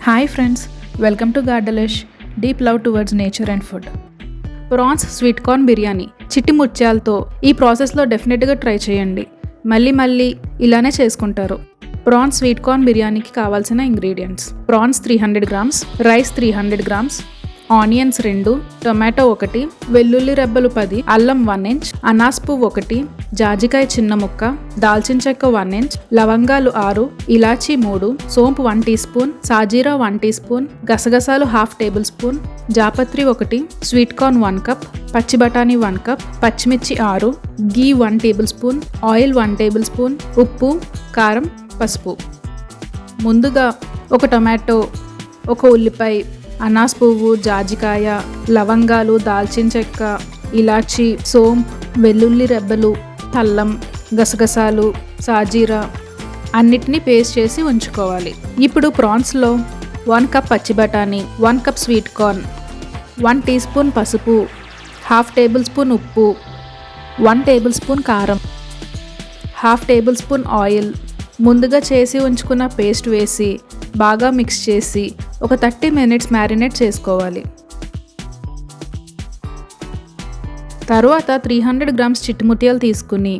Hi friends, welcome to గార్డలిష్ deep love towards nature and food. Prawns sweet corn biryani చిట్టి ముత్యాలతో ఈ ప్రాసెస్లో డెఫినెట్గా ట్రై చేయండి. మళ్ళీ ఇలానే చేసుకుంటారు. ప్రాన్స్ స్వీట్ కార్న్ బిర్యానీకి కావాల్సిన ingredients: prawns 300 grams, rice 300 grams, onions 2, tomato 1, వెల్లుల్లి రెబ్బలు 10, అల్లం 1 ఇంచ్, అనాస్ పువ్వు 1, జాజికాయ చిన్న ముక్క, దాల్చిన చెక్క 1 ఇంచ్, లవంగాలు 6, ఇలాచీ 3, సోంపు 1 టీ స్పూన్, సాజీరా 1 టీ స్పూన్, గసగసాలు ½ టేబుల్ స్పూన్, జాపత్రి 1, స్వీట్ కార్న్ 1 కప్, పచ్చి బఠానీ 1 కప్, పచ్చిమిర్చి 6, గీ 1 table spoon, oil 1 table spoon, ఉప్పు, కారం, పసుపు. ముందుగా ఒక టొమాటో, ఒక ఉల్లిపాయ, అనాస్ పువ్వు, జాజికాయ, లవంగాలు, దాల్చిన చెక్క, ఇలాచి, సోంపు, వెల్లుల్లి రెబ్బలు, అల్లం, గసగసాలు, సాజీరా అన్నిటినీ పేస్ట్ చేసి ఉంచుకోవాలి. ఇప్పుడు ప్రాన్స్లో 1 కప్ పచ్చి బఠానీ, 1 cup sweet corn, 1 teaspoon పసుపు, ½ టేబుల్ స్పూన్ ఉప్పు, 1 టేబుల్ స్పూన్ కారం, ½ టేబుల్ స్పూన్ ఆయిల్, ముందుగా చేసి ఉంచుకున్న పేస్ట్ వేసి బాగా మిక్స్ చేసి ఒక 30 మినిట్స్ మ్యారినేట్ చేసుకోవాలి. తర్వాత 300 గ్రామ్స్ చిట్టుముత్యాలు తీసుకుని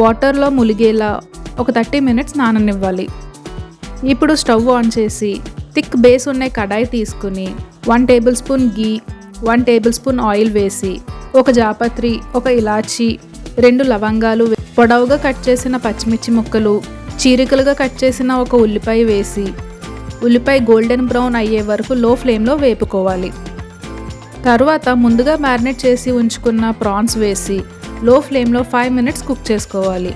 వాటర్లో ములిగేలా ఒక 30 మినిట్స్ నాననివ్వాలి. ఇప్పుడు స్టవ్ ఆన్ చేసి థిక్ బేస్ ఉన్న కడాయి తీసుకుని 1 టేబుల్ స్పూన్ గీ, 1 టేబుల్ స్పూన్ ఆయిల్ వేసి ఒక జాపత్రి, ఒక ఇలాచి, 2 లవంగాలు, పొడవుగా కట్ చేసిన పచ్చిమిర్చి ముక్కలు, చీరికలుగా కట్ చేసిన ఒక ఉల్లిపాయ వేసి ఉల్లిపాయ గోల్డెన్ బ్రౌన్ అయ్యే వరకు లో ఫ్లేమ్లో వేపుకోవాలి. తర్వాత ముందుగా మ్యారినేట్ చేసి ఉంచుకున్న ప్రాన్స్ వేసి లో ఫ్లేమ్లో 5 మినిట్స్ కుక్ చేసుకోవాలి.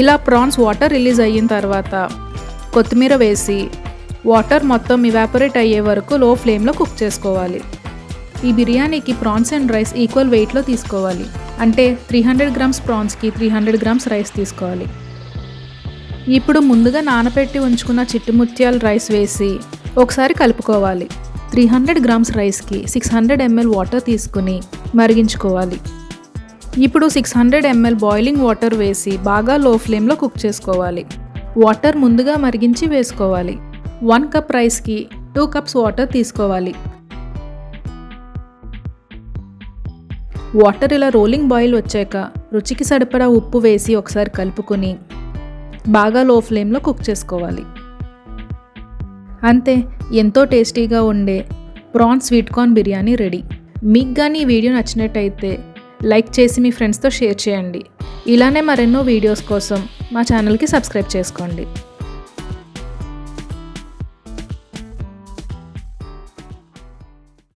ఇలా ప్రాన్స్ వాటర్ రిలీజ్ అయిన తర్వాత కొత్తిమీర వేసి వాటర్ మొత్తం ఇవాపరేట్ అయ్యే వరకు లో ఫ్లేమ్లో కుక్ చేసుకోవాలి. ఈ బిర్యానీకి ప్రాన్స్ అండ్ రైస్ ఈక్వల్ వెయిట్లో తీసుకోవాలి. అంటే 300 గ్రామ్స్ ప్రాన్స్కి 300 గ్రామ్స్ రైస్ తీసుకోవాలి. ఇప్పుడు ముందుగా నానబెట్టి ఉంచుకున్న చిట్టుముత్యాల రైస్ వేసి ఒకసారి కలుపుకోవాలి. 300 గ్రామ్స్ రైస్కి 600 ml వాటర్ తీసుకుని మరిగించుకోవాలి. ఇప్పుడు 600 ml బాయిలింగ్ వాటర్ వేసి బాగా లో ఫ్లేమ్లో కుక్ చేసుకోవాలి. వాటర్ ముందుగా మరిగించి వేసుకోవాలి. 1 కప్ రైస్కి 2 కప్స్ వాటర్ తీసుకోవాలి. వాటర్ ఇలా రోలింగ్ బాయిల్ వచ్చాక రుచికి సరిపడా ఉప్పు వేసి ఒకసారి కలుపుకొని బాగా లో ఫ్లేమ్లో కుక్ చేసుకోవాలి. అంతే, ఎంతో టేస్టీగా ఉండే prawns sweet corn biryani ready. మీకు కానీ ఈ వీడియో నచ్చినట్టయితే లైక్ చేసి మీ ఫ్రెండ్స్తో షేర్ చేయండి. ఇలానే మరెన్నో వీడియోస్ కోసం మా ఛానల్కి సబ్స్క్రైబ్ చేసుకోండి.